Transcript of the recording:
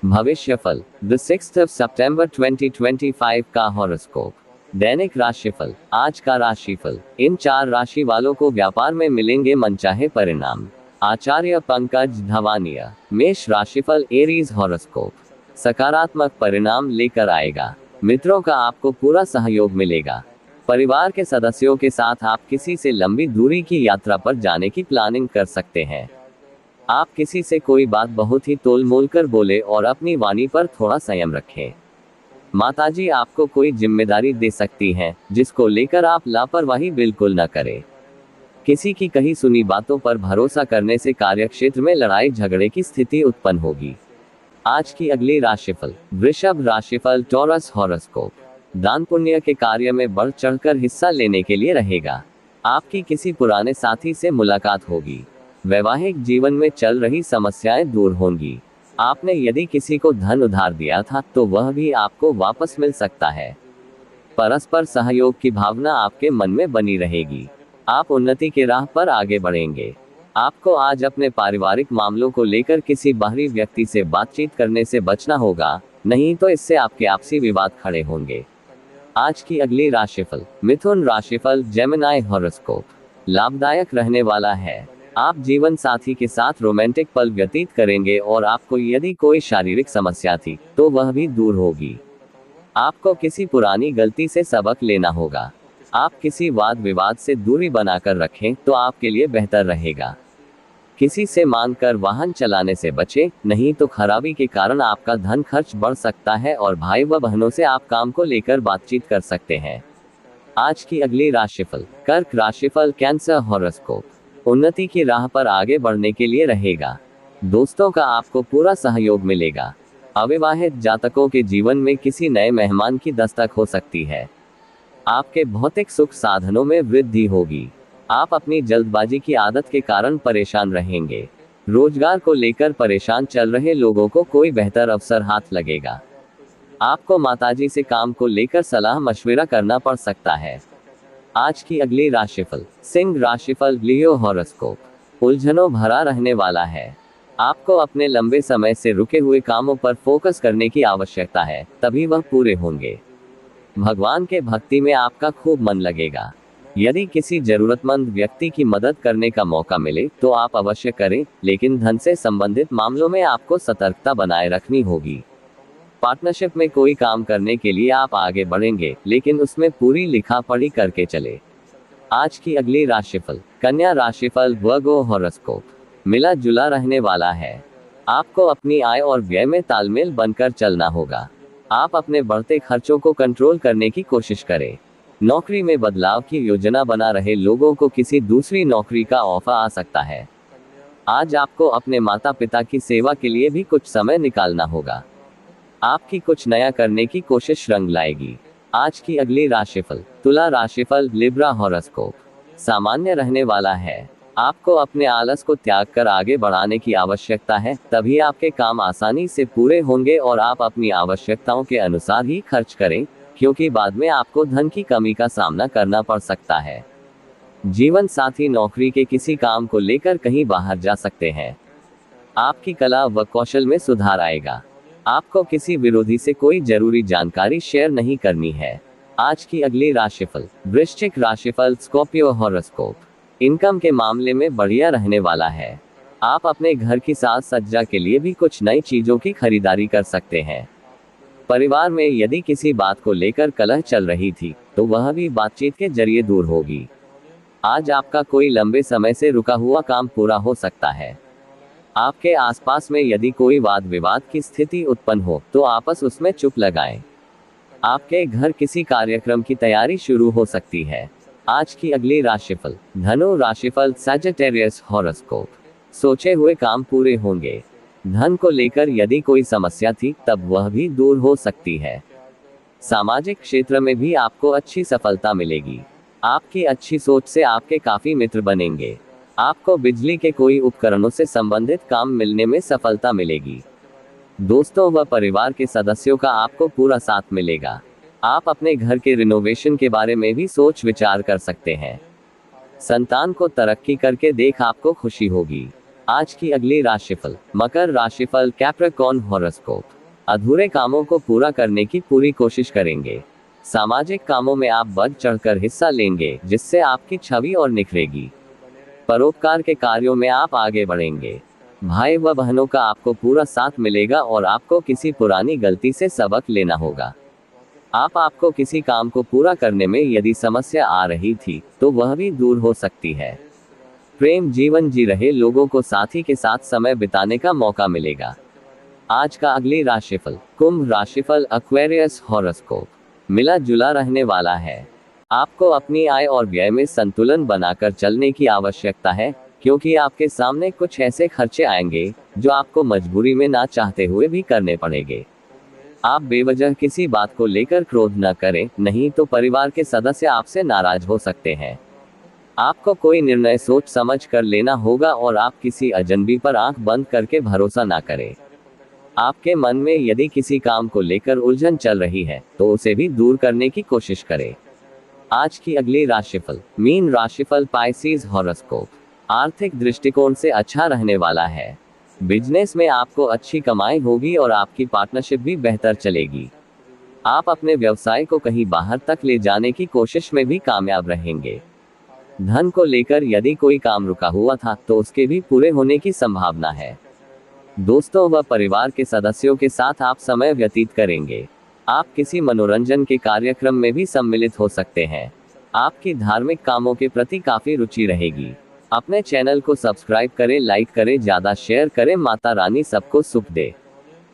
भविष्यफल the 6th of सितंबर 2025 का horoscope. दैनिक राशिफल। आज का राशिफल। इन 4 राशि वालों को व्यापार में मिलेंगे मनचाहे परिणाम। आचार्य पंकज धवानिया। मेष राशिफल एरीज हॉरोस्कोप सकारात्मक परिणाम लेकर आएगा। मित्रों का आपको पूरा सहयोग मिलेगा। परिवार के सदस्यों के साथ आप किसी से लंबी दूरी की यात्रा पर जाने की प्लानिंग कर सकते हैं। आप किसी से कोई बात बहुत ही तोल मोल कर बोले और अपनी वाणी पर थोड़ा संयम रखें। माताजी आपको कोई जिम्मेदारी दे सकती हैं, जिसको लेकर आप लापरवाही बिल्कुल न करें। किसी की कही सुनी बातों पर भरोसा करने से कार्यक्षेत्र में लड़ाई झगड़े की स्थिति उत्पन्न होगी। आज की अगली राशिफल। वृषभ राशिफल टॉरस हॉरोस्कोप। दान पुण्य के कार्य में बढ़ चढ़कर हिस्सा लेने के लिए रहेगा। आपकी किसी पुराने साथी से मुलाकात होगी। वैवाहिक जीवन में चल रही समस्याएं दूर होंगी। आपने यदि किसी को धन उधार दिया था तो वह भी आपको वापस मिल सकता है। परस्पर सहयोग की भावना आपके मन में बनी रहेगी। आप उन्नति के राह पर आगे बढ़ेंगे। आपको आज अपने पारिवारिक मामलों को लेकर किसी बाहरी व्यक्ति से बातचीत करने से बचना होगा, नहीं तो इससे आपके आपसी विवाद खड़े होंगे। आज की अगली राशिफल। मिथुन राशिफल जेमिनी हॉरोस्कोप। लाभदायक रहने वाला है। आप जीवन साथी के साथ रोमांटिक पल व्यतीत करेंगे और आपको यदि कोई शारीरिक समस्या थी तो वह भी दूर होगी। आपको किसी पुरानी गलती से सबक लेना होगा। आप किसी वाद विवाद से दूरी बनाकर रखें तो आपके लिए बेहतर रहेगा। किसी से मांगकर वाहन चलाने से बचें, नहीं तो खराबी के कारण आपका धन खर्च बढ़ सकता है और भाई व बहनों से आप काम को लेकर बातचीत कर सकते हैं। आज की अगली राशिफल। कर्क राशिफल कैंसर हॉरोस्कोप। उन्नति की राह पर आगे बढ़ने के लिए रहेगा। दोस्तों का आपको पूरा सहयोग मिलेगा। अविवाहित जातकों के जीवन में किसी नए मेहमान की दस्तक हो सकती है। आपके भौतिक सुख साधनों में वृद्धि होगी। आप अपनी जल्दबाजी की आदत के कारण परेशान रहेंगे। रोजगार को लेकर परेशान चल रहे लोगों को कोई बेहतर अवसर हाथ लगेगा। आपको माताजी से काम को लेकर सलाह मशविरा करना पड़ सकता है। आज की अगली राशिफल। सिंह राशिफल लियो हॉरोस्कोप। उलझनों भरा रहने वाला है। आपको अपने लंबे समय से रुके हुए कामों पर फोकस करने की आवश्यकता है, तभी वह पूरे होंगे। भगवान के भक्ति में आपका खूब मन लगेगा। यदि किसी जरूरतमंद व्यक्ति की मदद करने का मौका मिले तो आप अवश्य करें, लेकिन धन से संबंधित मामलों में आपको सतर्कता बनाए रखनी होगी। पार्टनरशिप में कोई काम करने के लिए आप आगे बढ़ेंगे, लेकिन उसमें पूरी लिखा पढ़ी करके चले। आज की अगली राशिफल। कन्या राशिफल वर्गो हॉरोस्कोप। मिला जुला रहने वाला है। आपको अपनी आय और व्यय में तालमेल बनकर चलना होगा। आप अपने बढ़ते खर्चों को कंट्रोल करने की कोशिश करें। नौकरी में बदलाव की योजना बना रहे लोगों को किसी दूसरी नौकरी का ऑफर आ सकता है। आज आपको अपने माता पिता की सेवा के लिए भी कुछ समय निकालना होगा। आपकी कुछ नया करने की कोशिश रंग लाएगी। आज की अगली राशिफल। तुला राशिफल लिब्रा हॉरोस्कोप। सामान्य रहने वाला है। आपको अपने आलस को त्याग कर आगे बढ़ाने की आवश्यकता है, तभी आपके काम आसानी से पूरे होंगे और आप अपनी आवश्यकताओं के अनुसार ही खर्च करें, क्योंकि बाद में आपको धन की कमी का सामना करना पड़ सकता है। जीवन साथी नौकरी के किसी काम को लेकर कहीं बाहर जा सकते हैं। आपकी कला व कौशल में सुधार आएगा। आपको किसी विरोधी से कोई जरूरी जानकारी शेयर नहीं करनी है। आज की अगली राशिफल। वृश्चिक राशिफल स्कॉर्पियो हॉरोस्कोप। इनकम के मामले में बढ़िया रहने वाला है। आप अपने घर की साज सज्जा के लिए भी कुछ नई चीजों की खरीदारी कर सकते हैं। परिवार में यदि किसी बात को लेकर कलह चल रही थी तो वह भी बातचीत के जरिए दूर होगी। आज आपका कोई लंबे समय से रुका हुआ काम पूरा हो सकता है। आपके आसपास में यदि कोई वाद विवाद की स्थिति उत्पन्न हो तो आपस उसमें चुप लगाएं। आपके घर किसी कार्यक्रम की तैयारी शुरू हो सकती है। आज की अगली राशिफल। धनु राशिफल सैजिटेरियस हॉरोस्कोप। सोचे हुए काम पूरे होंगे। धन को लेकर यदि कोई समस्या थी तब वह भी दूर हो सकती है। सामाजिक क्षेत्र में भी आपको अच्छी सफलता मिलेगी। आपकी अच्छी सोच से आपके काफी मित्र बनेंगे। आपको बिजली के कोई उपकरणों से संबंधित काम मिलने में सफलता मिलेगी। दोस्तों व परिवार के सदस्यों का आपको पूरा साथ मिलेगा। आप अपने घर के रिनोवेशन के बारे में भी सोच विचार कर सकते हैं। संतान को तरक्की करके देख आपको खुशी होगी। आज की अगली राशिफल, मकर राशिफल, कैप्रिकॉर्न हॉरोस्कोप। अधूरे कामों को पूरा करने की पूरी कोशिश करेंगे। सामाजिक कामों में आप बढ़ चढ़कर हिस्सा लेंगे, जिससे आपकी छवि और निखरेगी। परोपकार के कार्यों में आप आगे बढ़ेंगे। भाई व बहनों का आपको पूरा साथ मिलेगा और आपको किसी पुरानी गलती से सबक लेना होगा। आपको किसी काम को पूरा करने में यदि समस्या आ रही थी तो वह भी दूर हो सकती है। प्रेम जीवन जी रहे लोगों को साथी के साथ समय बिताने का मौका मिलेगा। आज का अगली राशिफल, कुंभ राशिफल, एक्वेरियस हॉरोस्कोप। मिला जुला रहने वाला है। आपको अपनी आय और व्यय में संतुलन बनाकर चलने की आवश्यकता है, क्योंकि आपके सामने कुछ ऐसे खर्चे आएंगे जो आपको मजबूरी में ना चाहते हुए भी करने पड़ेंगे। आप बेवजह किसी बात को लेकर क्रोध न करें, नहीं तो परिवार के सदस्य आपसे नाराज हो सकते हैं। आपको कोई निर्णय सोच समझ कर लेना होगा और आप किसी अजनबी पर आंख बंद करके भरोसा ना करें। आपके मन में यदि किसी काम को लेकर उलझन चल रही है तो उसे भी दूर करने की कोशिश करें। आज की अगली राशिफल, मीन राशिफल, पाइसेस हॉरोस्कोप। आर्थिक दृष्टिकोण से अच्छा रहने वाला है। बिजनेस में आपको अच्छी कमाई होगी और आपकी पार्टनरशिप भी बेहतर चलेगी। आप अपने व्यवसाय को कहीं बाहर तक ले जाने की कोशिश में भी कामयाब रहेंगे। धन को लेकर यदि कोई काम रुका हुआ था तो उसके भी पूरे होने की संभावना है। दोस्तों व परिवार के सदस्यों के साथ आप समय व्यतीत करेंगे। आप किसी मनोरंजन के कार्यक्रम में भी सम्मिलित हो सकते हैं। आपकी धार्मिक कामों के प्रति काफी रुचि रहेगी। अपने चैनल को सब्सक्राइब करें, लाइक करें, ज्यादा शेयर करें। माता रानी सबको सुख दे।